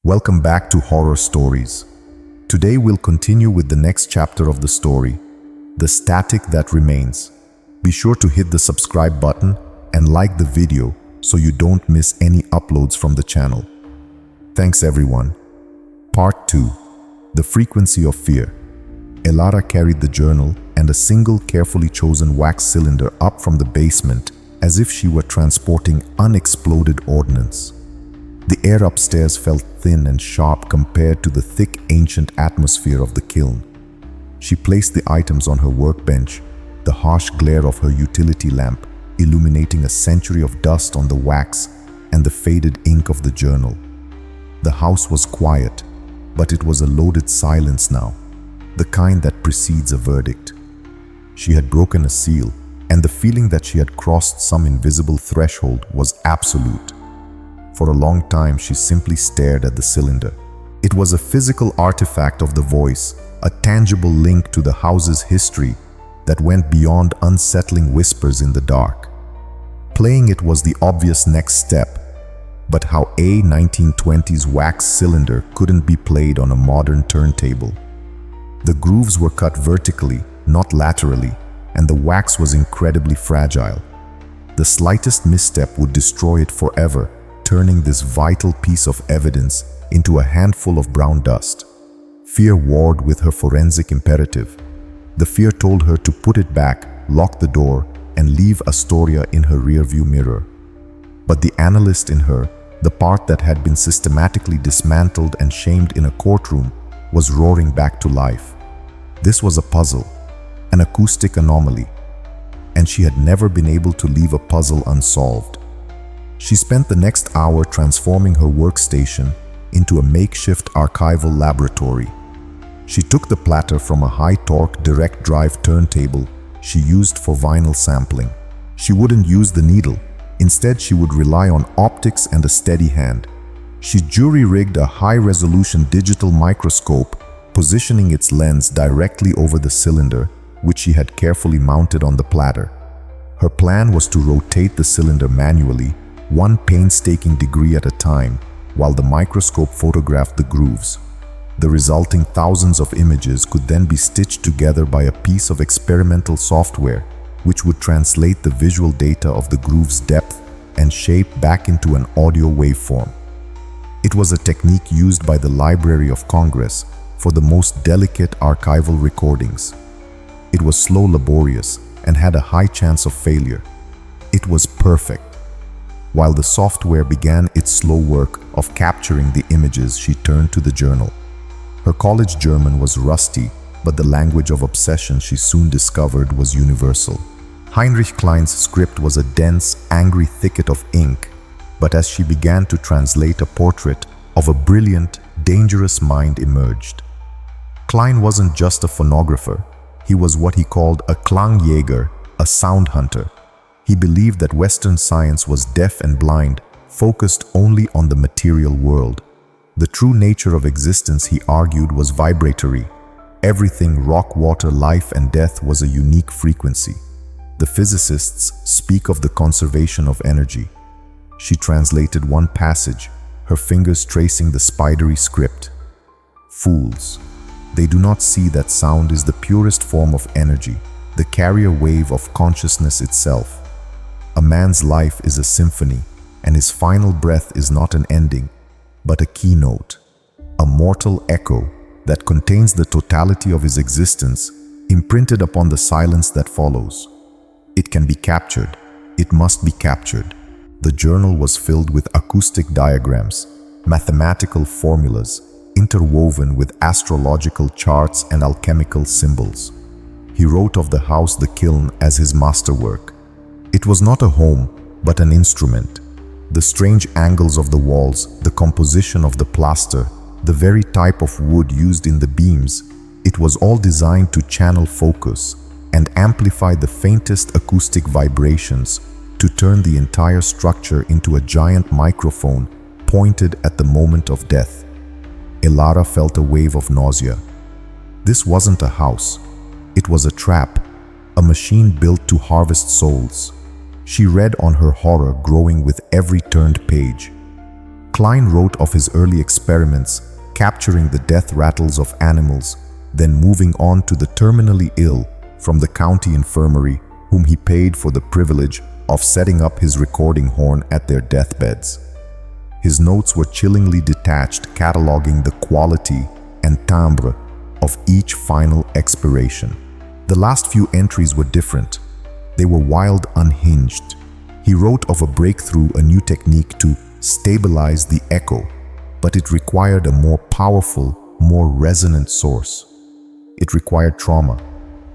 Welcome back to Horror Stories. Today we'll continue with the next chapter of the story, The Static That Remains. Be sure to hit the subscribe button and like the video so you don't miss any uploads from the channel. Thanks everyone. Part 2. The Frequency of Fear. Elara carried the journal and a single carefully chosen wax cylinder up from the basement as if she were transporting unexploded ordnance. The air upstairs felt thin and sharp compared to the thick ancient atmosphere of the kiln. She placed the items on her workbench, the harsh glare of her utility lamp illuminating a century of dust on the wax and the faded ink of the journal. The house was quiet, but it was a loaded silence now, the kind that precedes a verdict. She had broken a seal, and the feeling that she had crossed some invisible threshold was absolute. For a long time, she simply stared at the cylinder. It was a physical artifact of the voice, a tangible link to the house's history that went beyond unsettling whispers in the dark. Playing it was the obvious next step, but how a 1920s wax cylinder couldn't be played on a modern turntable. The grooves were cut vertically, not laterally, and the wax was incredibly fragile. The slightest misstep would destroy it forever, turning this vital piece of evidence into a handful of brown dust. Fear warred with her forensic imperative. The fear told her to put it back, lock the door, and leave Astoria in her rearview mirror. But the analyst in her, the part that had been systematically dismantled and shamed in a courtroom, was roaring back to life. This was a puzzle, an acoustic anomaly, and she had never been able to leave a puzzle unsolved. She spent the next hour transforming her workstation into a makeshift archival laboratory. She took the platter from a high-torque direct drive turntable she used for vinyl sampling. She wouldn't use the needle. Instead, she would rely on optics and a steady hand. She jury-rigged a high-resolution digital microscope, positioning its lens directly over the cylinder, which she had carefully mounted on the platter. Her plan was to rotate the cylinder manually, one painstaking degree at a time, while the microscope photographed the grooves. The resulting thousands of images could then be stitched together by a piece of experimental software, which would translate the visual data of the groove's depth and shape back into an audio waveform. It was a technique used by the Library of Congress for the most delicate archival recordings. It was slow, laborious, and had a high chance of failure. It was perfect. While the software began its slow work of capturing the images, she turned to the journal. Her college German was rusty, but the language of obsession she soon discovered was universal. Heinrich Klein's script was a dense, angry thicket of ink, but as she began to translate, a portrait of a brilliant, dangerous mind emerged. Klein wasn't just a phonographer. He was what he called a Klangjäger, a sound hunter. He believed that Western science was deaf and blind, focused only on the material world. The true nature of existence, he argued, was vibratory. Everything, rock, water, life, and death, was a unique frequency. The physicists speak of the conservation of energy. She translated one passage, her fingers tracing the spidery script. Fools. They do not see that sound is the purest form of energy, the carrier wave of consciousness itself. A man's life is a symphony, and his final breath is not an ending, but a keynote, a mortal echo that contains the totality of his existence, imprinted upon the silence that follows. It can be captured. It must be captured. The journal was filled with acoustic diagrams, mathematical formulas, interwoven with astrological charts and alchemical symbols. He wrote of the house, the kiln, as his masterwork. It was not a home, but an instrument. The strange angles of the walls, the composition of the plaster, the very type of wood used in the beams, it was all designed to channel focus and amplify the faintest acoustic vibrations, to turn the entire structure into a giant microphone pointed at the moment of death. Elara felt a wave of nausea. This wasn't a house. It was a trap, a machine built to harvest souls. She read on, her horror growing with every turned page. Klein wrote of his early experiments, capturing the death rattles of animals, then moving on to the terminally ill from the county infirmary, whom he paid for the privilege of setting up his recording horn at their deathbeds. His notes were chillingly detached, cataloging the quality and timbre of each final expiration. The last few entries were different. They were wild, unhinged. He wrote of a breakthrough, a new technique to stabilize the echo, but it required a more powerful, more resonant source. It required trauma.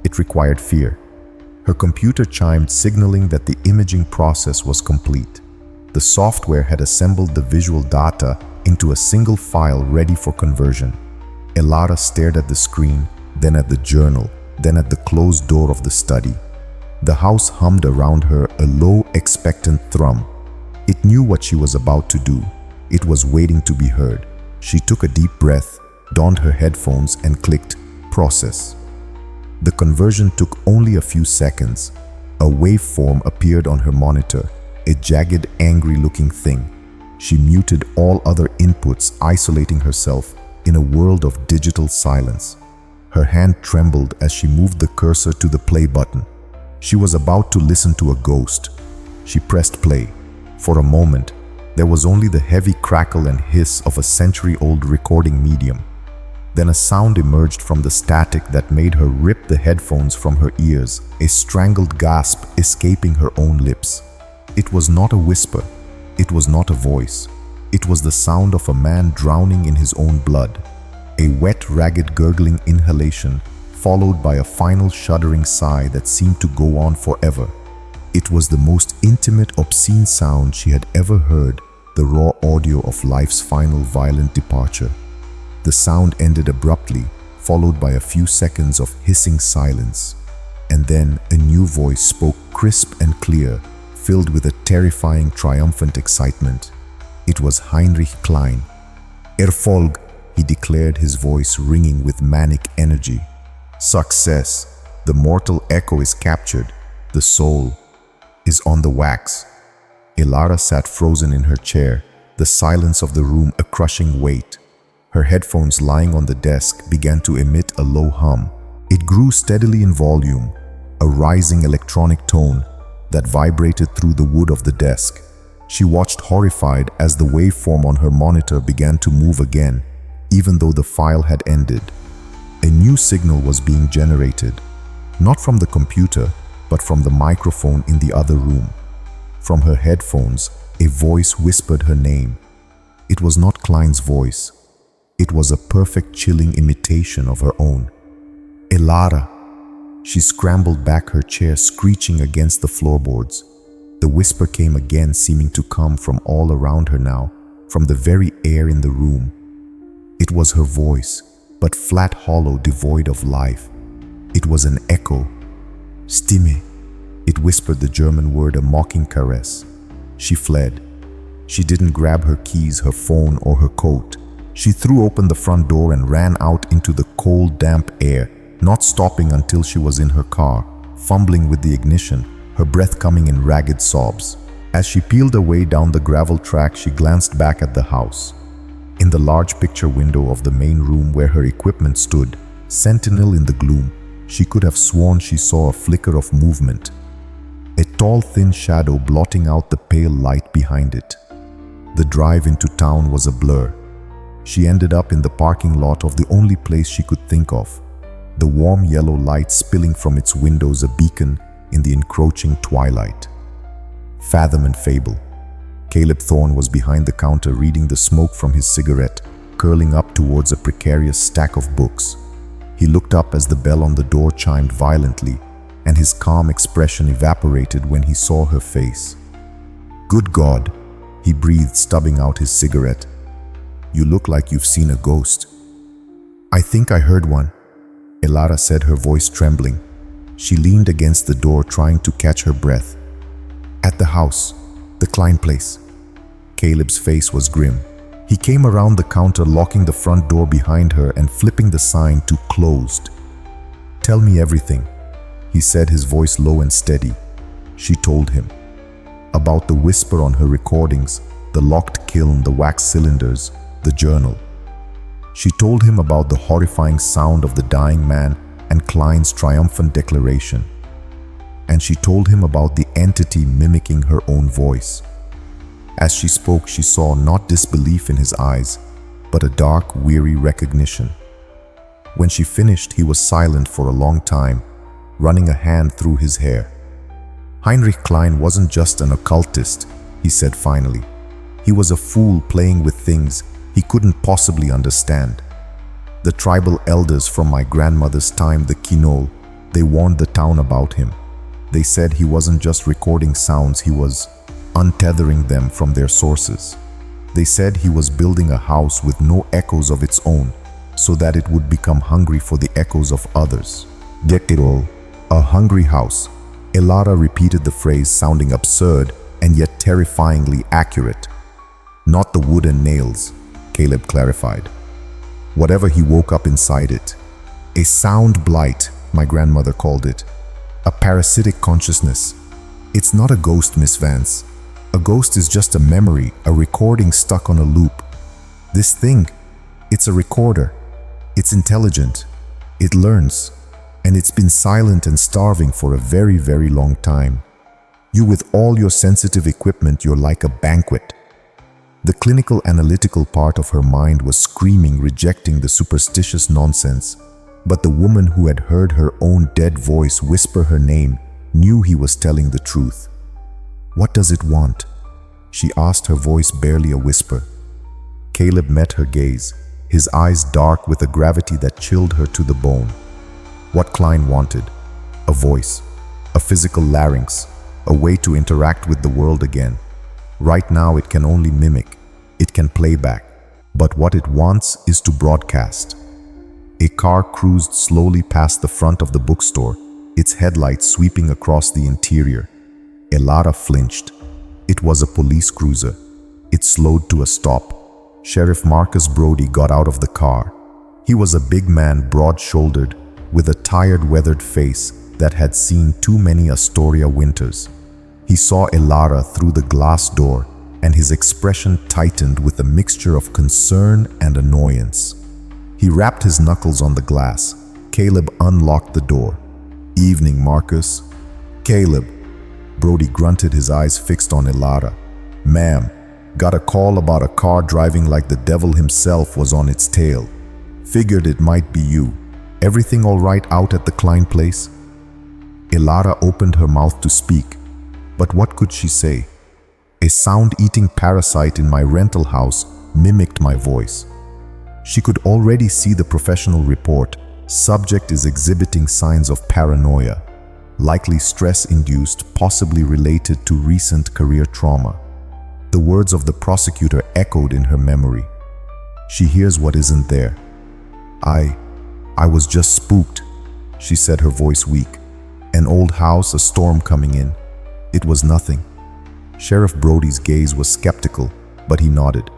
It required fear. Her computer chimed, signaling that the imaging process was complete. The software had assembled the visual data into a single file ready for conversion. Elara stared at the screen, then at the journal, then at the closed door of the study. The house hummed around her, a low, expectant thrum. It knew what she was about to do. It was waiting to be heard. She took a deep breath, donned her headphones, and clicked process. The conversion took only a few seconds. A waveform appeared on her monitor, a jagged, angry-looking thing. She muted all other inputs, isolating herself in a world of digital silence. Her hand trembled as she moved the cursor to the play button. She was about to listen to a ghost. She pressed play. For a moment, there was only the heavy crackle and hiss of a century-old recording medium. Then a sound emerged from the static that made her rip the headphones from her ears, a strangled gasp escaping her own lips. It was not a whisper. It was not a voice. It was the sound of a man drowning in his own blood. A wet, ragged, gurgling inhalation, followed by a final shuddering sigh that seemed to go on forever. It was the most intimate, obscene sound she had ever heard, the raw audio of life's final violent departure. The sound ended abruptly, followed by a few seconds of hissing silence. And then a new voice spoke, crisp and clear, filled with a terrifying, triumphant excitement. It was Heinrich Klein. Erfolg, he declared, his voice ringing with manic energy. Success. The mortal echo is captured. The soul is on the wax. Elara sat frozen in her chair, the silence of the room a crushing weight. Her headphones lying on the desk began to emit a low hum. It grew steadily in volume, a rising electronic tone that vibrated through the wood of the desk. She watched horrified as the waveform on her monitor began to move again, even though the file had ended. A new signal was being generated, not from the computer, but from the microphone in the other room. From her headphones, a voice whispered her name. It was not Klein's voice. It was a perfect, chilling imitation of her own. Elara. She scrambled back her chair, screeching against the floorboards. The whisper came again, seeming to come from all around her now, from the very air in the room. It was her voice, but flat, hollow, devoid of life. It was an echo. Stimme. It whispered the German word, a mocking caress. She fled. She didn't grab her keys, her phone, or her coat. She threw open the front door and ran out into the cold, damp air, not stopping until she was in her car, fumbling with the ignition, her breath coming in ragged sobs. As she peeled away down the gravel track, she glanced back at the house. In the large picture window of the main room where her equipment stood, sentinel in the gloom, she could have sworn she saw a flicker of movement. A tall, thin shadow blotting out the pale light behind it. The drive into town was a blur. She ended up in the parking lot of the only place she could think of, the warm yellow light spilling from its windows, a beacon in the encroaching twilight. Fathom and fable. Caleb Thorne was behind the counter reading, the smoke from his cigarette curling up towards a precarious stack of books. He looked up as the bell on the door chimed violently, and his calm expression evaporated when he saw her face. "Good God," he breathed, stubbing out his cigarette. "You look like you've seen a ghost." "I think I heard one," Elara said, her voice trembling. She leaned against the door, trying to catch her breath. "At the house, the Klein place." Caleb's face was grim. He came around the counter, locking the front door behind her and flipping the sign to closed. "Tell me everything," he said, his voice low and steady. She told him. About the whisper on her recordings, the locked kiln, the wax cylinders, the journal. She told him about the horrifying sound of the dying man and Klein's triumphant declaration. And she told him about the entity mimicking her own voice. As she spoke, she saw not disbelief in his eyes, but a dark, weary recognition. When she finished, he was silent for a long time, running a hand through his hair. Heinrich Klein wasn't just an occultist, he said finally. He was a fool playing with things he couldn't possibly understand. The tribal elders from my grandmother's time, the Kinol, they warned the town about him. They said he wasn't just recording sounds, he was untethering them from their sources. They said he was building a house with no echoes of its own, so that it would become hungry for the echoes of others. Gekirol, a hungry house. Elara repeated the phrase, sounding absurd and yet terrifyingly accurate. Not the wood and nails, Caleb clarified. Whatever he woke up inside it. A sound blight, my grandmother called it. A parasitic consciousness. It's not a ghost, Miss Vance. A ghost is just a memory, a recording stuck on a loop. This thing, it's a recorder. It's intelligent. It learns. And it's been silent and starving for a very, very long time. You with all your sensitive equipment, you're like a banquet. The clinical analytical part of her mind was screaming, rejecting the superstitious nonsense. But the woman who had heard her own dead voice whisper her name knew he was telling the truth. What does it want? She asked, her voice barely a whisper. Caleb met her gaze, his eyes dark with a gravity that chilled her to the bone. What Klein wanted: a voice, a physical larynx, a way to interact with the world again. Right now it can only mimic, it can play back, but what it wants is to broadcast. A car cruised slowly past the front of the bookstore, its headlights sweeping across the interior. Elara flinched. It was a police cruiser. It slowed to a stop. Sheriff Marcus Brody got out of the car. He was a big man, broad-shouldered, with a tired, weathered face that had seen too many Astoria winters. He saw Elara through the glass door, and his expression tightened with a mixture of concern and annoyance. He rapped his knuckles on the glass. Caleb unlocked the door. "Evening, Marcus." "Caleb." Brody grunted, his eyes fixed on Elara. "Ma'am, got a call about a car driving like the devil himself was on its tail. Figured it might be you. Everything all right out at the Klein place?" Elara opened her mouth to speak, but what could she say? A sound-eating parasite in my rental house mimicked my voice. She could already see the professional report. Subject is exhibiting signs of paranoia, likely stress-induced, possibly related to recent career trauma. The words of the prosecutor echoed in her memory. She hears what isn't there. I was just spooked," she said, her voice weak. "An old house, a storm coming in. It was nothing." Sheriff Brody's gaze was skeptical, but he nodded.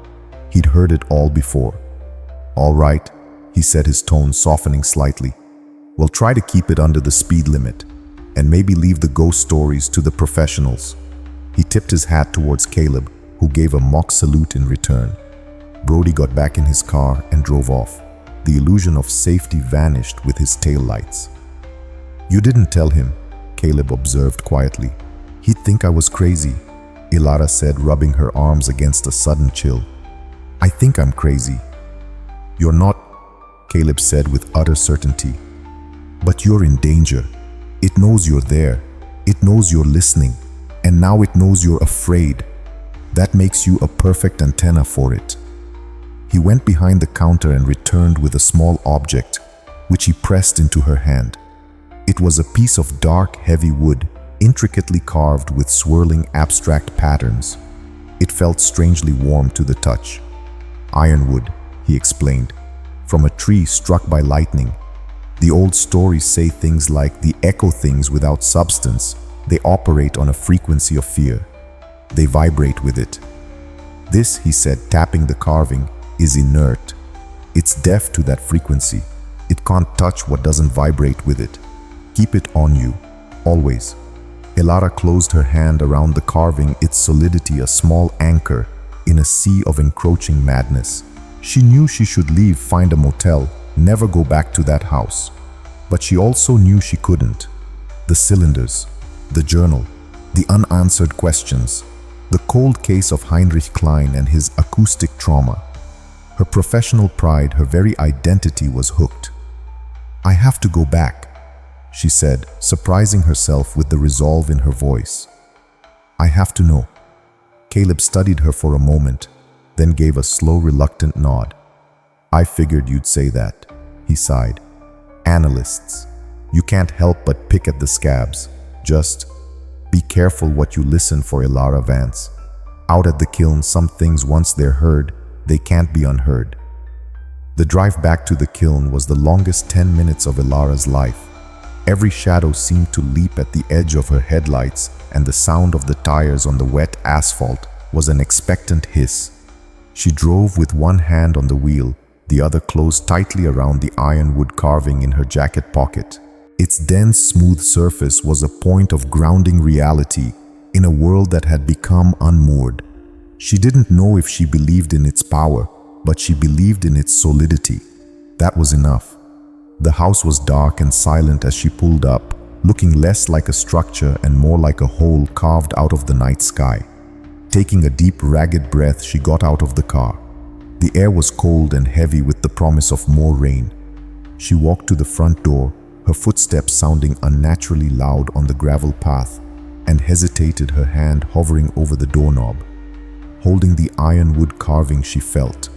He'd heard it all before. "All right," he said, his tone softening slightly. "We'll try to keep it under the speed limit, and maybe leave the ghost stories to the professionals." He tipped his hat towards Caleb, who gave a mock salute in return. Brody got back in his car and drove off. The illusion of safety vanished with his taillights. "You didn't tell him," Caleb observed quietly. "He'd think I was crazy," Elara said, rubbing her arms against a sudden chill. "I think I'm crazy." "You're not," Caleb said with utter certainty. "But you're in danger. It knows you're there. It knows you're listening. And now it knows you're afraid. That makes you a perfect antenna for it." He went behind the counter and returned with a small object, which he pressed into her hand. It was a piece of dark, heavy wood, intricately carved with swirling, abstract patterns. It felt strangely warm to the touch. "Ironwood," he explained, "from a tree struck by lightning. The old stories say things like the echo things without substance. They operate on a frequency of fear. They vibrate with it. This," he said, tapping the carving, "is inert. It's deaf to that frequency. It can't touch what doesn't vibrate with it. Keep it on you, always." Elara closed her hand around the carving, its solidity a small anchor, in a sea of encroaching madness. She knew she should leave, find a motel, never go back to that house. But she also knew she couldn't. The cylinders, the journal, the unanswered questions, the cold case of Heinrich Klein and his acoustic trauma. Her professional pride, her very identity was hooked. "I have to go back," she said, surprising herself with the resolve in her voice. "I have to know." Caleb studied her for a moment, then gave a slow, reluctant nod. "I figured you'd say that," he sighed. "Analysts. You can't help but pick at the scabs. Just be careful what you listen for, Ilara Vance. Out at the kiln, some things, once they're heard, they can't be unheard." The drive back to the kiln was the longest 10 minutes of Ilara's life. Every shadow seemed to leap at the edge of her headlights, and the sound of the tires on the wet asphalt was an expectant hiss. She drove with one hand on the wheel, the other closed tightly around the ironwood carving in her jacket pocket. Its dense, smooth surface was a point of grounding reality in a world that had become unmoored. She didn't know if she believed in its power, but she believed in its solidity. That was enough. The house was dark and silent as she pulled up, looking less like a structure and more like a hole carved out of the night sky. Taking a deep, ragged breath, she got out of the car. The air was cold and heavy with the promise of more rain. She walked to the front door, her footsteps sounding unnaturally loud on the gravel path, and hesitated, her hand hovering over the doorknob. Holding the ironwood carving, she felt,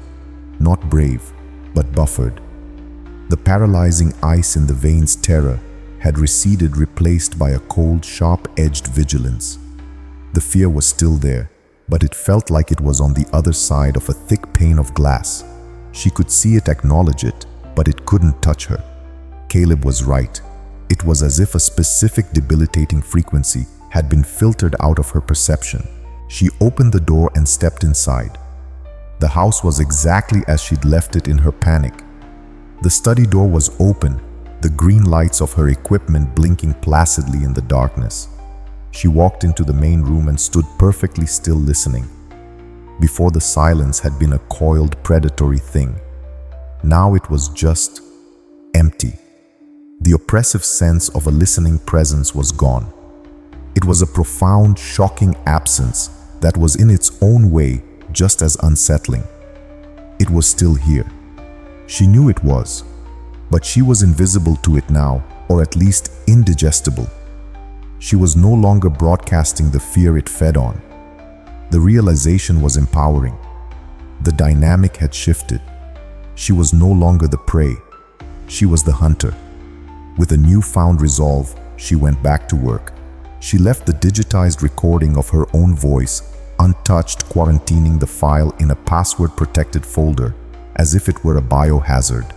not brave, but buffered. The paralyzing ice in the veins' terror had receded, replaced by a cold, sharp-edged vigilance. The fear was still there, but it felt like it was on the other side of a thick pane of glass. She could see it, acknowledge it, but it couldn't touch her. Caleb was right. It was as if a specific debilitating frequency had been filtered out of her perception. She opened the door and stepped inside. The house was exactly as she'd left it in her panic. The study door was open, the green lights of her equipment blinking placidly in the darkness. She walked into the main room and stood perfectly still, listening. Before, the silence had been a coiled, predatory thing. Now it was just empty. The oppressive sense of a listening presence was gone. It was a profound, shocking absence that was in its own way just as unsettling. It was still here. She knew it was, but she was invisible to it now, or at least indigestible. She was no longer broadcasting the fear it fed on. The realization was empowering. The dynamic had shifted. She was no longer the prey. She was the hunter. With a newfound resolve, she went back to work. She left the digitized recording of her own voice untouched, quarantining the file in a password-protected folder as if it were a biohazard.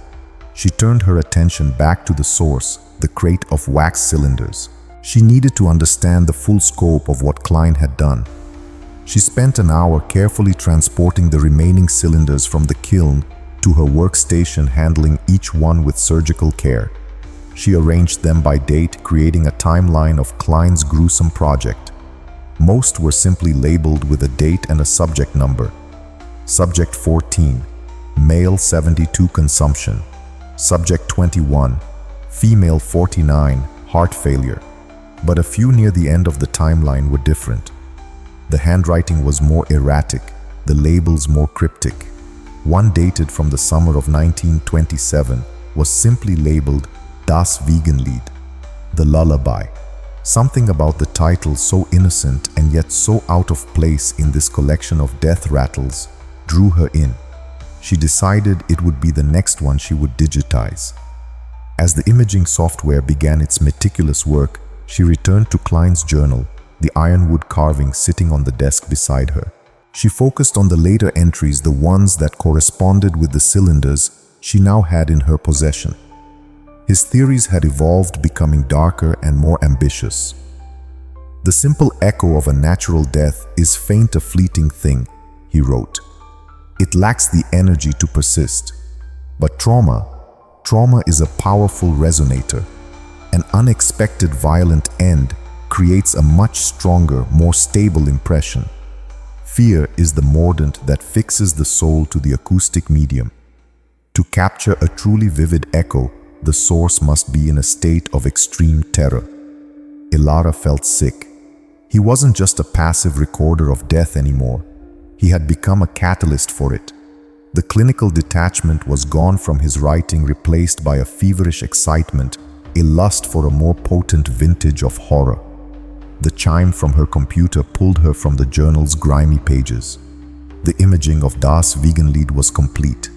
She turned her attention back to the source, the crate of wax cylinders. She needed to understand the full scope of what Klein had done. She spent an hour carefully transporting the remaining cylinders from the kiln to her workstation, handling each one with surgical care. She arranged them by date, creating a timeline of Klein's gruesome project. Most were simply labeled with a date and a subject number. Subject 14, male 72, consumption. Subject 21, female 49, heart failure. But a few near the end of the timeline were different. The handwriting was more erratic, the labels more cryptic. One, dated from the summer of 1927, was simply labeled Das Wiegenlied, the lullaby. Something about the title, so innocent and yet so out of place in this collection of death rattles, drew her in. She decided it would be the next one she would digitize. As the imaging software began its meticulous work, she returned to Klein's journal, the ironwood carving sitting on the desk beside her. She focused on the later entries, the ones that corresponded with the cylinders she now had in her possession. His theories had evolved, becoming darker and more ambitious. "The simple echo of a natural death is faint, a fleeting thing," he wrote. "It lacks the energy to persist. But trauma is a powerful resonator. An unexpected violent end creates a much stronger, more stable impression. Fear is the mordant that fixes the soul to the acoustic medium. To capture a truly vivid echo, the source must be in a state of extreme terror. Elara felt sick. He wasn't just a passive recorder of death anymore. He had become a catalyst for it. The clinical detachment was gone from his writing, replaced by a feverish excitement, a lust for a more potent vintage of horror. The chime from her computer pulled her from the journal's grimy pages. The imaging of Das Wiegenlied was complete.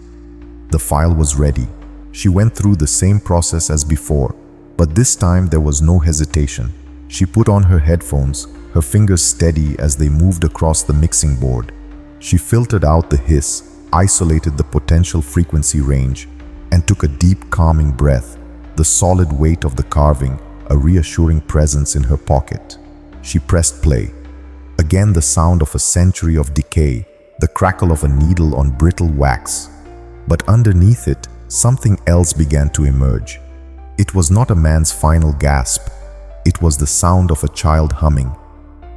The file was ready. She went through the same process as before, but this time there was no hesitation. She put on her headphones, her fingers steady as they moved across the mixing board. She filtered out the hiss, isolated the potential frequency range, and took a deep, calming breath, the solid weight of the carving, a reassuring presence in her pocket. She pressed play. Again the sound of a century of decay, the crackle of a needle on brittle wax. But underneath it, something else began to emerge. It was not a man's final gasp. It was the sound of a child humming.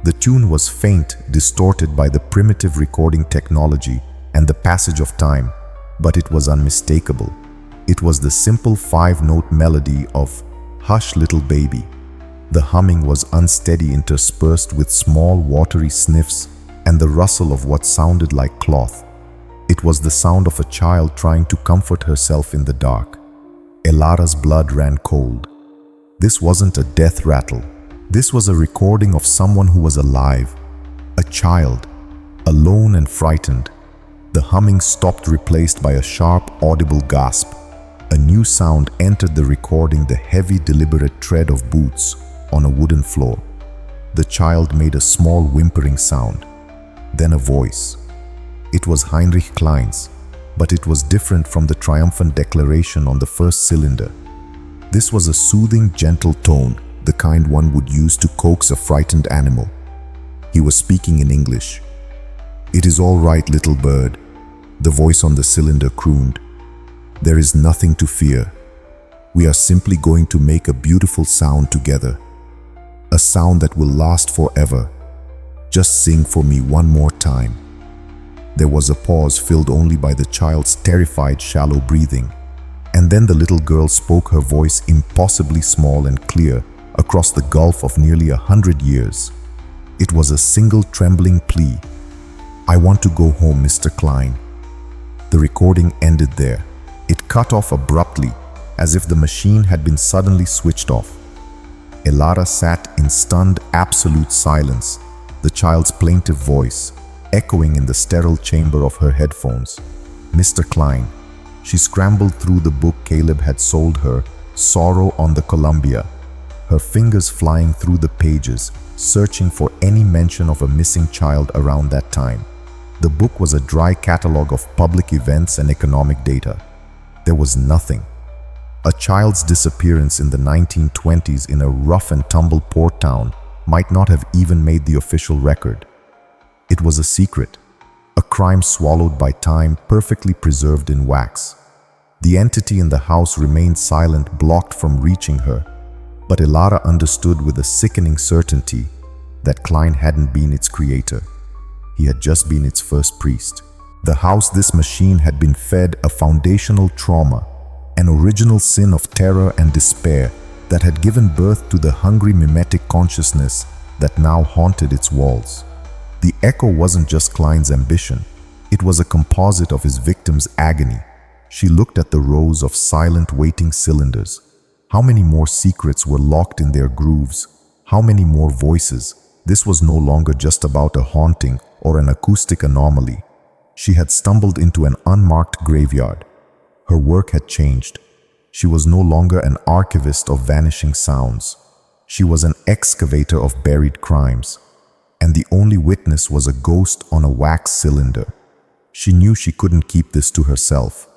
The tune was faint, distorted by the primitive recording technology and the passage of time, but it was unmistakable. It was the simple five-note melody of "Hush, Little Baby." The humming was unsteady, interspersed with small, watery sniffs and the rustle of what sounded like cloth. It was the sound of a child trying to comfort herself in the dark. Elara's blood ran cold. This wasn't a death rattle. This was a recording of someone who was alive, a child, alone and frightened. The humming stopped, replaced by a sharp, audible gasp. A new sound entered the recording, the heavy, deliberate tread of boots on a wooden floor. The child made a small whimpering sound, then a voice. It was Heinrich Klein's, but it was different from the triumphant declaration on the first cylinder. This was a soothing, gentle tone, the kind one would use to coax a frightened animal. He was speaking in English. "It is all right, little bird," the voice on the cylinder crooned. "There is nothing to fear. We are simply going to make a beautiful sound together. A sound that will last forever. Just sing for me one more time." There was a pause filled only by the child's terrified, shallow breathing. And then the little girl spoke, her voice impossibly small and clear, across the gulf of nearly 100 years. It was a single trembling plea. "I want to go home, Mr. Klein." The recording ended there. It cut off abruptly, as if the machine had been suddenly switched off. Elara sat in stunned, absolute silence, the child's plaintive voice echoing in the sterile chamber of her headphones. "Mr. Klein." She scrambled through the book Caleb had sold her, Sorrow on the Columbia, her fingers flying through the pages, searching for any mention of a missing child around that time. The book was a dry catalogue of public events and economic data. There was nothing. A child's disappearance in the 1920s in a rough and tumble port town might not have even made the official record. It was a secret, a crime swallowed by time, perfectly preserved in wax. The entity in the house remained silent, blocked from reaching her. But Elara understood with a sickening certainty that Klein hadn't been its creator. He had just been its first priest. The house this machine had been fed a foundational trauma, an original sin of terror and despair that had given birth to the hungry mimetic consciousness that now haunted its walls. The echo wasn't just Klein's ambition. It was a composite of his victim's agony. She looked at the rows of silent, waiting cylinders. How many more secrets were locked in their grooves? How many more voices? This was no longer just about a haunting or an acoustic anomaly. She had stumbled into an unmarked graveyard. Her work had changed. She was no longer an archivist of vanishing sounds. She was an excavator of buried crimes. And the only witness was a ghost on a wax cylinder. She knew she couldn't keep this to herself.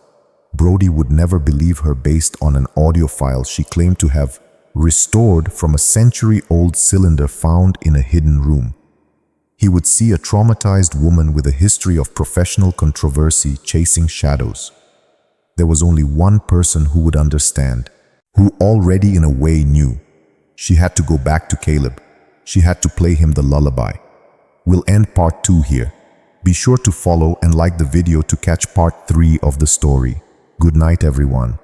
Brody would never believe her based on an audio file she claimed to have restored from a century-old cylinder found in a hidden room. He would see a traumatized woman with a history of professional controversy chasing shadows. There was only one person who would understand, who already in a way knew. She had to go back to Caleb. She had to play him the lullaby. We'll end part 2 here. Thanks for watching. Subscribe, like, and share. Be ssure to follow and like the video to catch part 3 of the story. Good night, everyone.